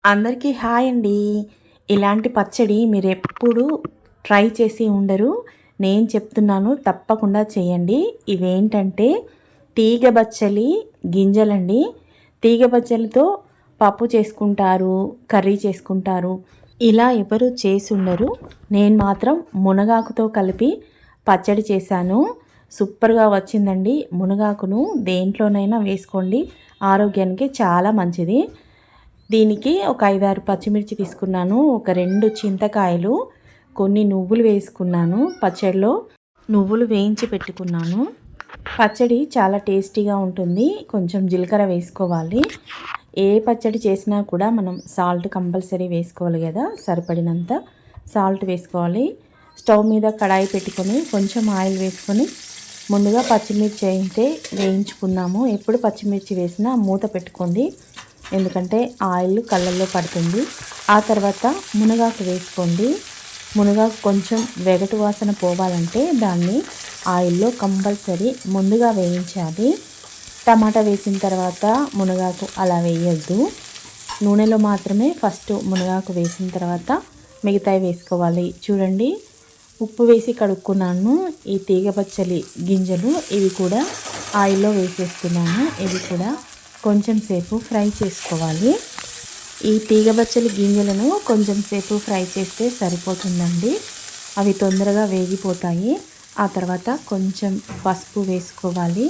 అందరికీ హాయ్ అండి. ఇలాంటి పచ్చడి మీరెప్పుడు ట్రై చేసి ఉండరు. నేను చెప్తున్నాను, తప్పకుండా చేయండి. ఇవేంటంటే తీగ బచ్చలి గింజలండి. తీగ బచ్చలితో పప్పు చేసుకుంటారు, కర్రీ చేసుకుంటారు. ఇలా ఎవరు చేసి ఉండరు. నేను మాత్రం మునగాకుతో కలిపి పచ్చడి చేశాను. సూపర్గా వచ్చిందండి. మునగాకును దేంట్లోనైనా వేసుకోండి, ఆరోగ్యానికి చాలా మంచిది. దీనికి ఒక 5-6 పచ్చిమిర్చి తీసుకున్నాను, ఒక 2 చింతకాయలు, కొన్ని నువ్వులు వేసుకున్నాను. పచ్చడిలో నువ్వులు వేయించి పెట్టుకున్నాను. పచ్చడి చాలా టేస్టీగా ఉంటుంది. కొంచెం జీలకర్ర వేసుకోవాలి. ఏ పచ్చడి చేసినా కూడా మనం సాల్ట్ కంపల్సరీ వేసుకోవాలి కదా, సరిపడినంత సాల్ట్ వేసుకోవాలి. స్టవ్ మీద కడాయి పెట్టుకొని కొంచెం ఆయిల్ వేసుకొని ముందుగా పచ్చిమిర్చి అయితే వేయించుకున్నాము. ఎప్పుడు పచ్చిమిర్చి వేసినా మూత పెట్టుకోండి, ఎందుకంటే ఆయిల్ కళ్ళల్లో పడుతుంది. ఆ తర్వాత మునగాకు వేసుకోండి. మునగాకు కొంచెం వెగటు వాసన పోవాలంటే దాన్ని ఆయిల్లో కంపల్సరీ ముందుగా వేయించాలి. టమాటా వేసిన తర్వాత మునగాకు అలా వేయొద్దు. నూనెలో మాత్రమే ఫస్ట్ మునగాకు వేసిన తర్వాత మిగతాయి వేసుకోవాలి. చూడండి, ఉప్పు వేసి కడుక్కున్నాను. ఈ తీగ పచ్చలి గింజలు ఇవి కూడా ఆయిల్లో వేసేస్తున్నాను. ఇవి కూడా కొంచెం సేపు ఫ్రై చేసుకోవాలి. ఈ తీగ బచ్చలి గింజలను కొంచెం సేపు ఫ్రై చేస్తే సరిపోతుందండి. అవి తొందరగా వేగిపోతాయి. ఆ తర్వాత కొంచెం పసుపు వేసుకోవాలి,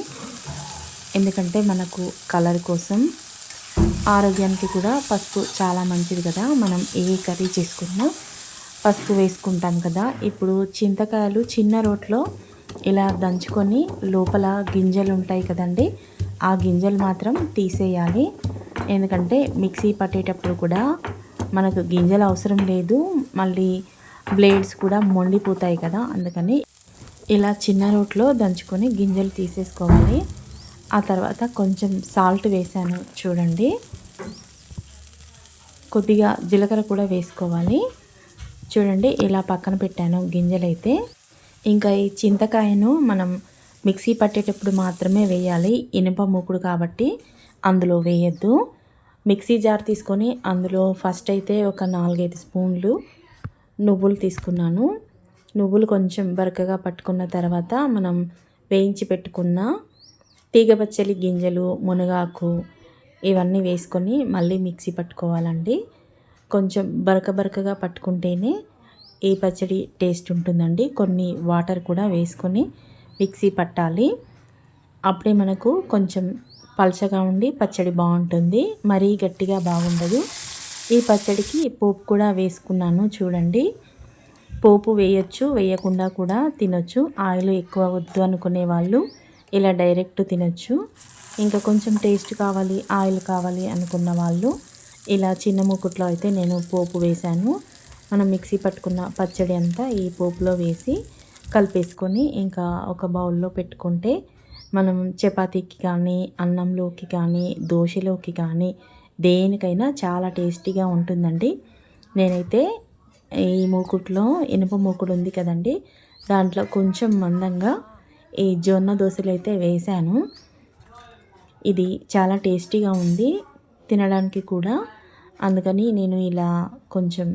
ఎందుకంటే మనకు కలర్ కోసం. ఆరోగ్యానికి కూడా పసుపు చాలా మంచిది కదా. మనం ఏ కర్రీ చేసుకున్నా పసుపు వేసుకుంటాం కదా. ఇప్పుడు చింతకాయలు చిన్న రోట్లో ఇలా దంచుకొని లోపల గింజలు ఉంటాయి కదండి, ఆ గింజలు మాత్రం తీసేయాలి. ఎందుకంటే మిక్సీ పట్టేటప్పుడు కూడా మనకు గింజలు అవసరం లేదు, మళ్ళీ బ్లేడ్స్ కూడా మొండిపోతాయి కదా. అందుకని ఇలా చిన్న రోట్లో దంచుకొని గింజలు తీసేసుకోవాలి. ఆ తర్వాత కొంచెం సాల్ట్ వేసాను చూడండి, కొద్దిగా జీలకర్ర కూడా వేసుకోవాలి. చూడండి, ఇలా పక్కన పెట్టాను గింజలైతే. ఇంకా ఈ చింతకాయను మనం మిక్సీ పట్టేటప్పుడు మాత్రమే వేయాలి. ఇనుప మూకుడు కాబట్టి అందులో వేయద్దు. మిక్సీ జార్ తీసుకొని అందులో ఫస్ట్ అయితే ఒక 4-5 స్పూన్లు నువ్వులు తీసుకున్నాను. నువ్వులు కొంచెం బరకగా పట్టుకున్న తర్వాత మనం వేయించి పెట్టుకున్న తీగపచ్చలి గింజలు, మునగాకు ఇవన్నీ వేసుకొని మళ్ళీ మిక్సీ పట్టుకోవాలండి. కొంచెం బరకగా పట్టుకుంటేనే ఈ పచ్చడి టేస్ట్ ఉంటుందండి. కొన్ని వాటర్ కూడా వేసుకొని మిక్సీ పట్టాలి. అప్పుడే మనకు కొంచెం పలచగా ఉండి పచ్చడి బాగుంటుంది, మరీ గట్టిగా బాగుండదు. ఈ పచ్చడికి పోపు కూడా వేసుకున్నాను చూడండి. పోపు వేయచ్చు, వేయకుండా కూడా తినొచ్చు. ఆయిల్ ఎక్కువ వద్దు అనుకునే వాళ్ళు ఇలా డైరెక్ట్ తినొచ్చు. ఇంకా కొంచెం టేస్ట్ కావాలి, ఆయిల్ కావాలి అనుకున్న వాళ్ళు ఇలా చిన్న మూకుట్లో అయితే నేను పోపు వేశాను. మనం మిక్సీ పట్టుకున్న పచ్చడి అంతా ఈ పోపులో వేసి కలిపేసుకొని ఇంకా ఒక బౌల్లో పెట్టుకుంటే మనం చపాతీకి కానీ, అన్నంలోకి కానీ, దోశలోకి కానీ దేనికైనా చాలా టేస్టీగా ఉంటుందండి. నేనైతే ఈ మూకుట్లో, ఇనుప మూకుడు ఉంది కదండి, దాంట్లో కొంచెం మందంగా ఈ జొన్న దోశలు అయితే వేశాను. ఇది చాలా టేస్టీగా ఉంది తినడానికి కూడా. అందుకని నేను ఇలా కొంచెం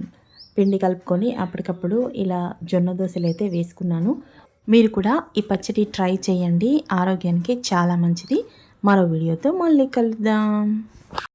పిండి కలుపుకొని అప్పటికప్పుడు ఇలా జొన్న దోశలు అయితే వేసుకున్నాను. మీరు కూడా ఈ పచ్చడి ట్రై చేయండి, ఆరోగ్యానికి చాలా మంచిది. మరో వీడియోతో మళ్ళీ కలుద్దాం.